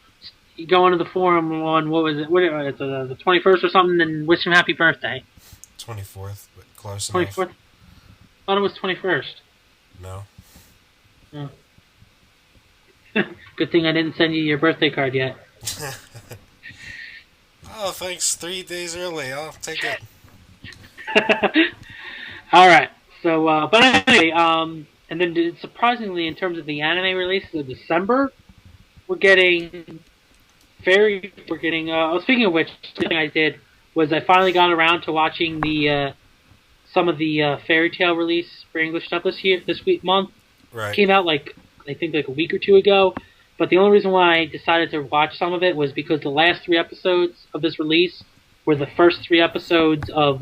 go into the forum on, what was it? The 21st or something, and wish him happy birthday. 24th, but close enough. 24th? I thought it was 21st. No. Oh. Good thing I didn't send you your birthday card yet. Oh, thanks. 3 days early. I'll take it. Alright. So, but anyway, and then surprisingly, in terms of the anime releases of December, we're getting speaking of which, the thing I did was I finally got around to watching some of the Fairy Tail release for English stuff this month. Right. It came out I think a week or two ago. But the only reason why I decided to watch some of it was because the last 3 episodes of this release were the first 3 episodes of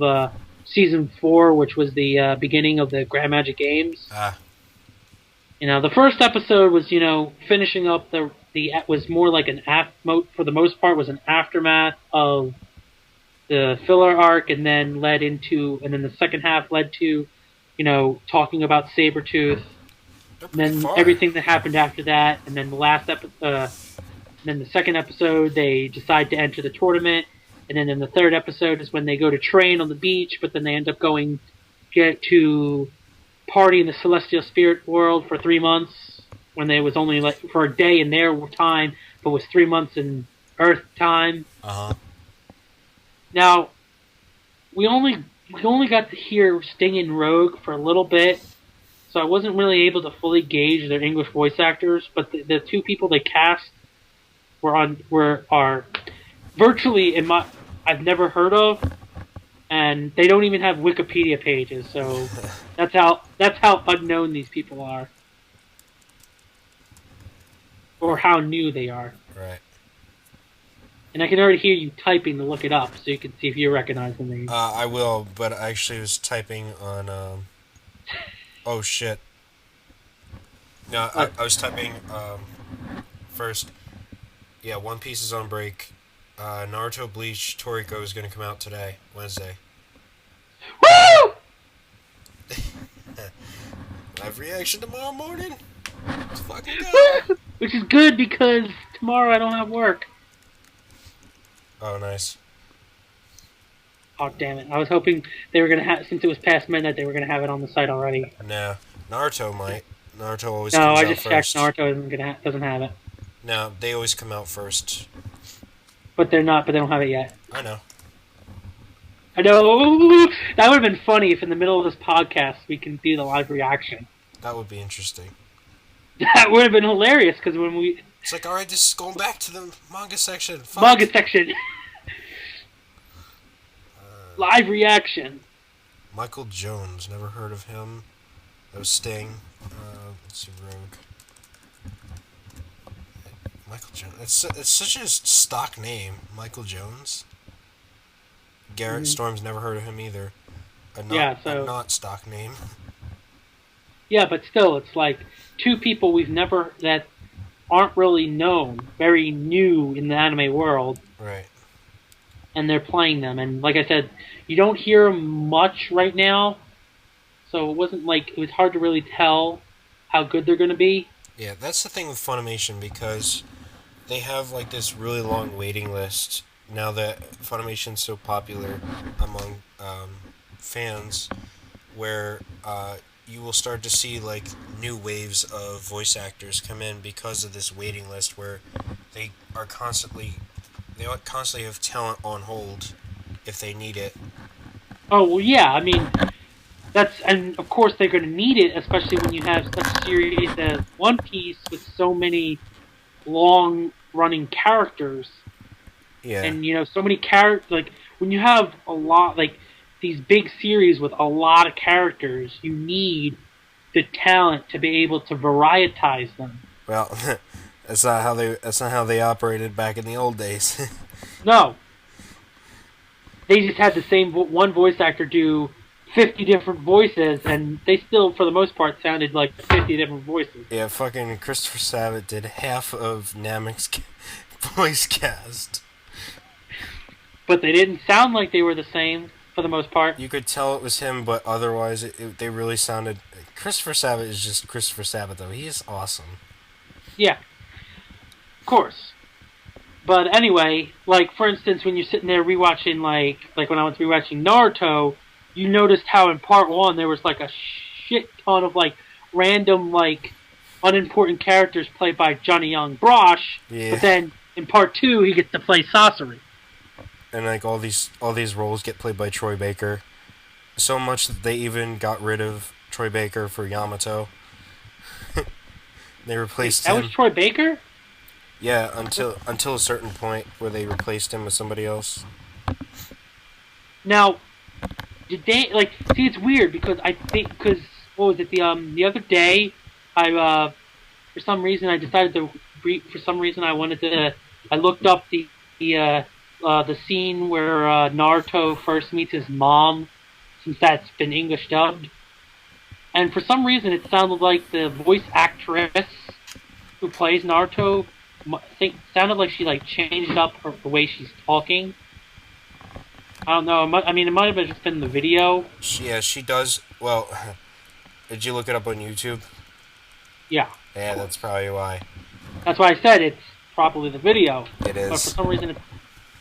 Season 4, which was the beginning of the Grand Magic Games. The first episode was, finishing up was more like for the most part, was an aftermath of the filler arc, and then the second half led to, talking about Sabretooth. And then everything that happened after that, and then then the second episode, they decide to enter the tournament, and then in the third episode is when they go to train on the beach, but then they end up going to party in the Celestial Spirit world for 3 months, when they was only for a day in their time, but was 3 months in Earth time. Now, we only got to hear Sting and Rogue for a little bit. So I wasn't really able to fully gauge their English voice actors, but the 2 people they cast are virtually I've never heard of, and they don't even have Wikipedia pages. So that's how unknown these people are, or how new they are. Right. And I can already hear you typing to look it up, so you can see if you recognize the name. I will, but I actually was typing on. Oh shit. No, I was typing first. Yeah, One Piece is on break. Naruto Bleach Toriko is going to come out today, Wednesday. Woo! Live reaction tomorrow morning. Let's fucking go. Which is good because tomorrow I don't have work. Oh, nice. Oh, damn it. I was hoping they were going to have, since it was past midnight, they were going to have it on the site already. No, Naruto might. Naruto always No, comes I out just checked. first. Naruto doesn't have it. No, they always come out first. But they don't have it yet. I know. I know. That would have been funny if in the middle of this podcast we can do the live reaction. That would be interesting. That would have been hilarious because when we... It's like, alright, this is going back to the manga section. Fuck. Manga section. Live reaction. Michael Jones, never heard of him. That was Sting. Let's see, Rogue. Michael Jones. It's such a stock name, Michael Jones. Garrett Storm's never heard of him either. A not stock name. Yeah, but still, it's like two people that aren't really known, very new in the anime world. Right. And they're playing them. And like I said, you don't hear much right now, so it was hard to really tell how good they're going to be. Yeah, that's the thing with Funimation, because they have like this really long waiting list now that Funimation's so popular among fans, where you will start to see like new waves of voice actors come in because of this waiting list, where they constantly have talent on hold if they need it. Oh, well, yeah, I mean, and of course they're going to need it, especially when you have such a series as One Piece with so many long-running characters. Yeah. And, so many characters, like, when you have a lot, like, these big series with a lot of characters, you need the talent to be able to varietize them. Well, that's not how they operated back in the old days. No. They just had the same one voice actor do 50 different voices, and they still, for the most part, sounded like 50 different voices. Yeah, fucking Christopher Sabat did half of Namek's voice cast. But they didn't sound like they were the same, for the most part. You could tell it was him, but otherwise they really sounded... Christopher Sabat is just Christopher Sabat, though. He is awesome. Yeah. Of course. But anyway, like, for instance, when you're sitting there rewatching, like when I was rewatching Naruto, you noticed how in part 1 there was, like, a shit ton of, like, random, like, unimportant characters played by Johnny Young Brosh, Yeah. But then in part 2 he gets to play Sasori. And, like, all these roles get played by Troy Baker. So much that they even got rid of Troy Baker for Yamato. They replaced him. That was Troy Baker? Yeah, until a certain point where they replaced him with somebody else. Now, did they, like, see, it's weird because what was it, the other day, for some reason I decided to, I looked up the scene where Naruto first meets his mom, since that's been English dubbed. And for some reason it sounded like the voice actress who plays Naruto sounded like she like changed up the way she's talking. I don't know. It might have just been the video. Yeah, she does. Well, did you look it up on YouTube? Yeah. Yeah, that's probably why. That's why I said it's probably the video. It is. But for some reason,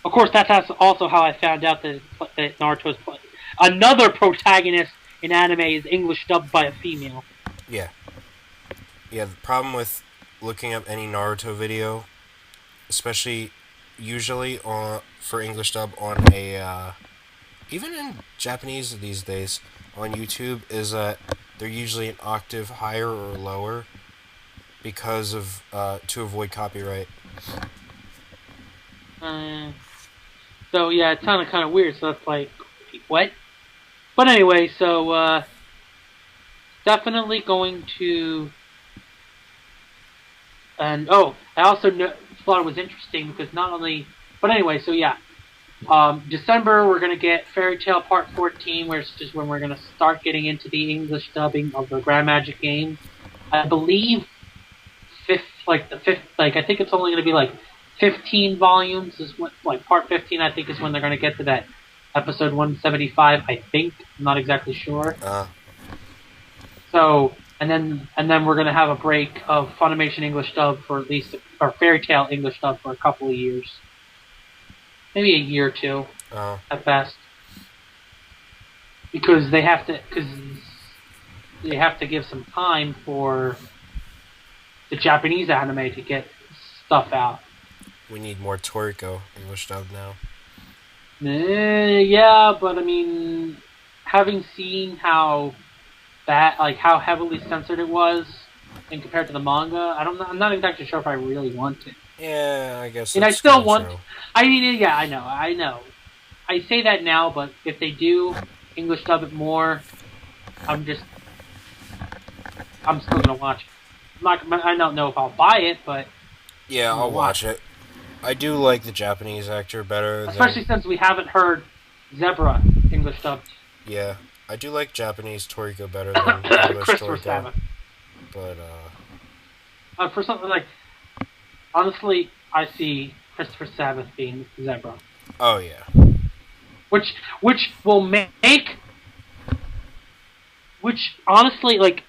of course, that's also how I found out that Naruto's playing. Another protagonist in anime is English dubbed by a female. Yeah. Yeah, the problem with looking up any Naruto video, especially usually for English dub on a even in Japanese these days on YouTube, is that they're usually an octave higher or lower because of to avoid copyright. So yeah, it sounded kind of weird. So that's like, what? But anyway, so definitely going to. And I also thought it was interesting because not only, but anyway, so yeah, December we're gonna get Fairy Tail Part 14, which is when we're gonna start getting into the English dubbing of the Grand Magic game. I believe I think it's only gonna be like 15 volumes. Is what, like Part 15, I think is when they're gonna get to that episode 175. I think, I'm not exactly sure. So. And then we're gonna have a break of Funimation English dub for at least, or Fairy Tail English dub for a couple of years, maybe a year or two at best. because they have to give some time for the Japanese anime to get stuff out. We need more Toriko English dub now. Yeah, but I mean, having seen how how heavily censored it was, and compared to the manga, I'm not exactly sure if I really want it. Yeah, I guess. And I still want. I mean, yeah, I know. I say that now, but if they do English dub it more, I'm still gonna watch it. I don't know if I'll buy it, but yeah, I'll watch it. I do like the Japanese actor better, especially since we haven't heard Zebra English dubbed. Yeah, I do like Japanese Toriko better than English Christopher Toriko. Sabbath. But for something like, honestly, I see Christopher Sabbath being Zebra. Oh yeah. Which will make. Which honestly, like,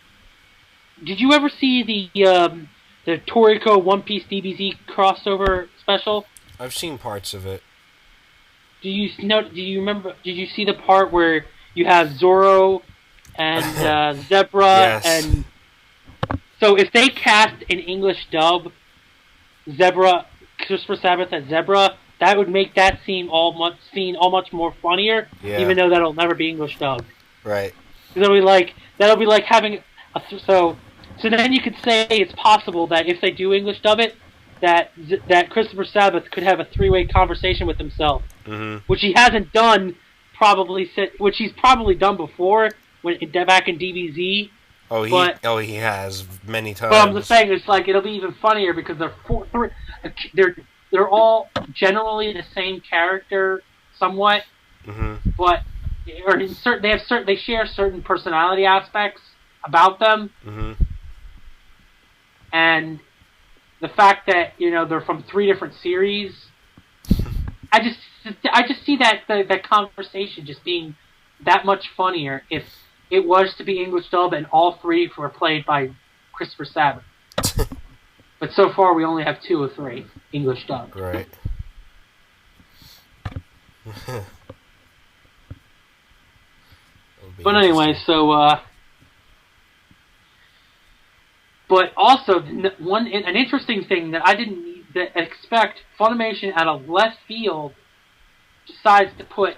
did you ever see the Toriko One Piece DBZ crossover special? I've seen parts of it. Do you remember? Did you see the part where you have Zoro and Zebra? Yes. And so if they cast an English dub, Christopher Sabbath as Zebra, that would make that scene all much more funnier. Yeah. Even though that'll never be English dubbed. Right. That'll be like having so then you could say it's possible that if they do English dub it, that Christopher Sabbath could have a three-way conversation with himself, which he hasn't done which he's probably done before back in DBZ. He has many times. But I'm just saying it's like it'll be even funnier because they're all generally the same character somewhat, but they share certain personality aspects about them, and the fact that they're from 3 different series, I just see that conversation just being that much funnier if it was to be English dub and all 3 were played by Christopher Sabbath. But so far we only have 2 or 3 English dub. Right. But anyway, so but also an interesting thing that I didn't expect, Funimation out of left field decides to put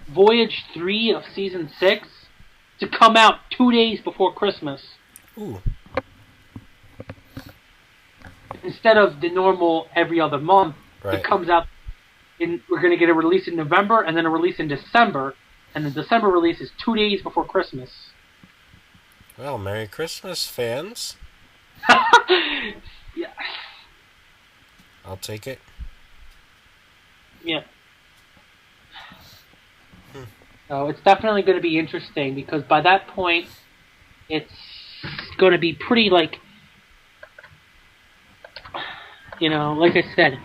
Voyage 3 of Season 6 to come out 2 days before Christmas. Ooh. Instead of the normal every other month, It comes out we're going to get a release in November and then a release in December, and the December release is 2 days before Christmas. Well, Merry Christmas, fans. Yeah. I'll take it. Yeah. So it's definitely going to be interesting because by that point, it's going to be pretty like I said,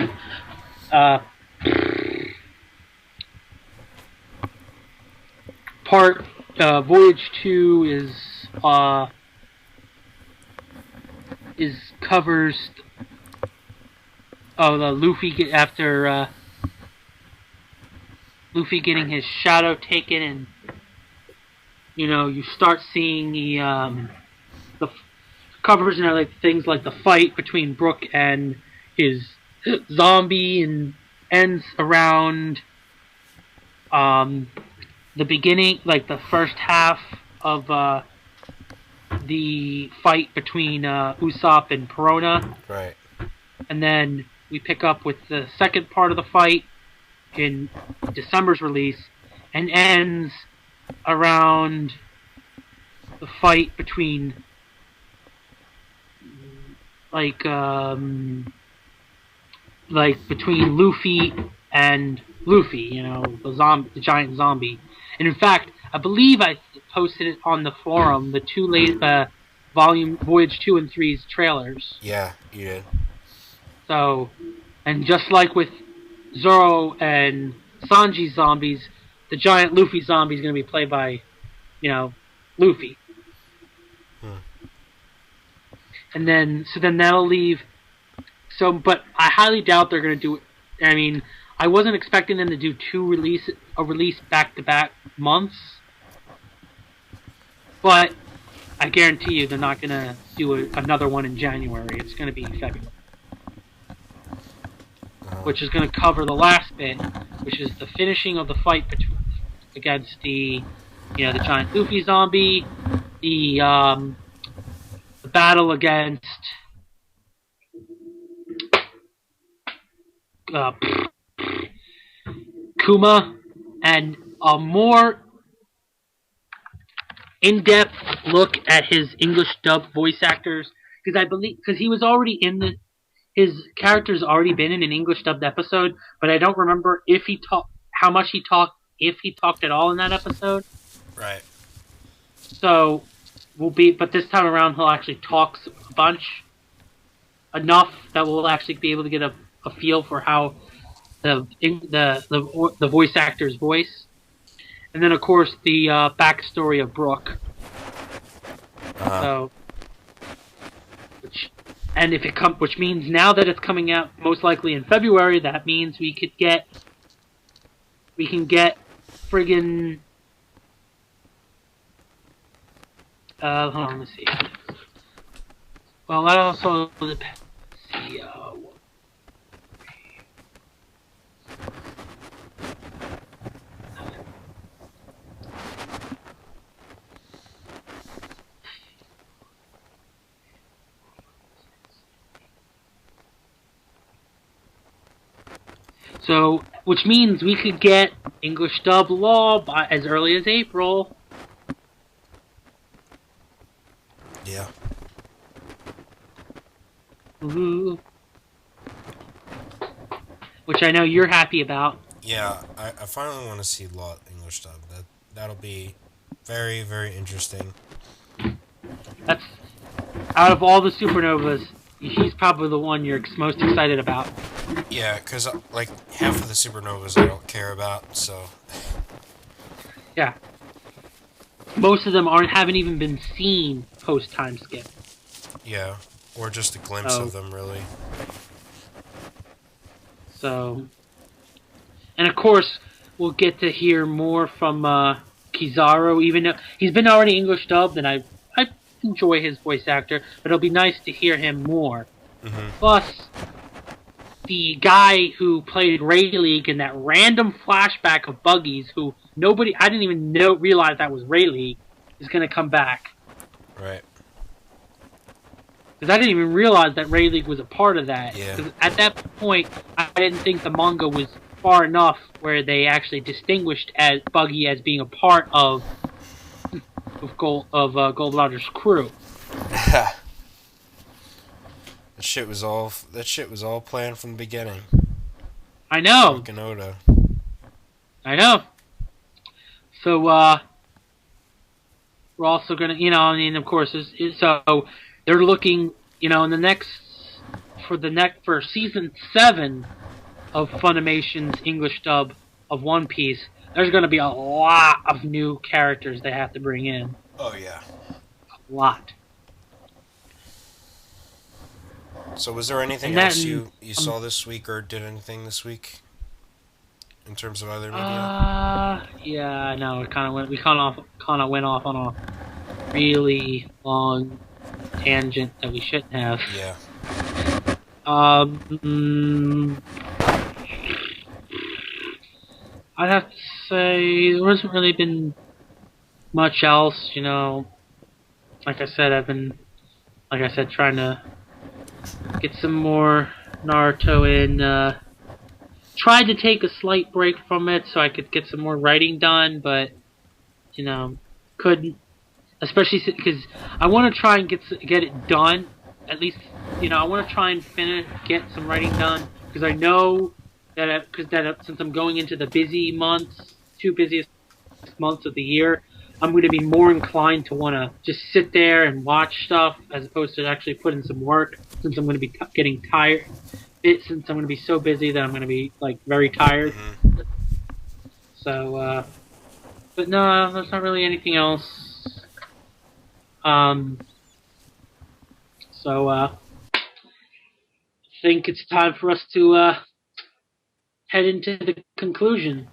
Voyage 2 covers the Luffy after Luffy getting his shadow taken, and you start seeing the covers like things like the fight between Brook and his zombie, and ends around the beginning, like the first half of the fight between Usopp and Perona. Right. And then we pick up with the second part of the fight in December's release, and ends around the fight between between Luffy and Luffy, the giant zombie. And in fact, I believe I posted it on the forum, the 2 late volume Voyage 2 and 3's trailers. Yeah, you did. So, and just like with Zoro and Sanji's zombies, the giant Luffy zombie is going to be played by, Luffy. And then that'll leave. So, but I highly doubt they're going to do it. I mean, I wasn't expecting them to do a release back-to-back months, but I guarantee you they're not gonna do another one in January. It's gonna be in February, which is gonna cover the last bit, which is the finishing of the fight against the giant Luffy zombie, the battle against Kuma, and a more in-depth look at his English dub voice actors, because he was already in his character's already been in an English dubbed episode, but I don't remember if he talked, how much he talked, if he talked at all in that episode. Right. So but this time around he'll actually talk a bunch, enough that we'll actually be able to get a feel for how the voice actor's voice, and then of course the backstory of Brooke. So, which means now that it's coming out most likely in February, that means we can get friggin' hold on, let's see. Well, that also depends. See, so, which means we could get English dub Law by as early as April. Yeah. Ooh. Which I know you're happy about. Yeah, I finally want to see Law English dub. That'll be very, very interesting. That's out of all the supernovas, he's probably the one you're most excited about. Yeah, because like half of the supernovas I don't care about, so. Yeah. Most of them haven't even been seen post time skip. Yeah, or just a glimpse of them, really. So, and of course, we'll get to hear more from Kizaru, even though he's been already English dubbed, and I enjoy his voice actor, but it'll be nice to hear him more. Mm-hmm. Plus, the guy who played Rayleigh in that random flashback of Buggies, who I didn't even realize that was Rayleigh, is going to come back. Right. Because I didn't even realize that Rayleigh was a part of that. Yeah. Because at that point, I didn't think the manga was far enough where they actually distinguished as Buggy as being a part of Gold Roger's crew. That shit was all planned from the beginning. I know. Fucking Oda. I know. So we're also gonna, of course, so they're looking, in for season 7 of Funimation's English dub of One Piece. There's gonna be a lot of new characters they have to bring in. Oh yeah. A lot. So was there anything else you saw this week or did anything this week in terms of other media? Yeah, no, we kind of went off on a really long tangent that we shouldn't have. Yeah. I'd have to say there hasn't really been much else, Like I said, I've been, trying to get some more Naruto in. Tried to take a slight break from it so I could get some more writing done, but couldn't. Especially because I want to try and get it done. At least, I want to try and get some writing done because I know that since I'm going into the busy months, 2 busiest months of the year, I'm going to be more inclined to want to just sit there and watch stuff as opposed to actually put in some work. Since I'm going to be getting tired. Since I'm going to be so busy that I'm going to be very tired. Mm-hmm. So, but no, there's not really anything else. So I think it's time for us to head into the conclusion.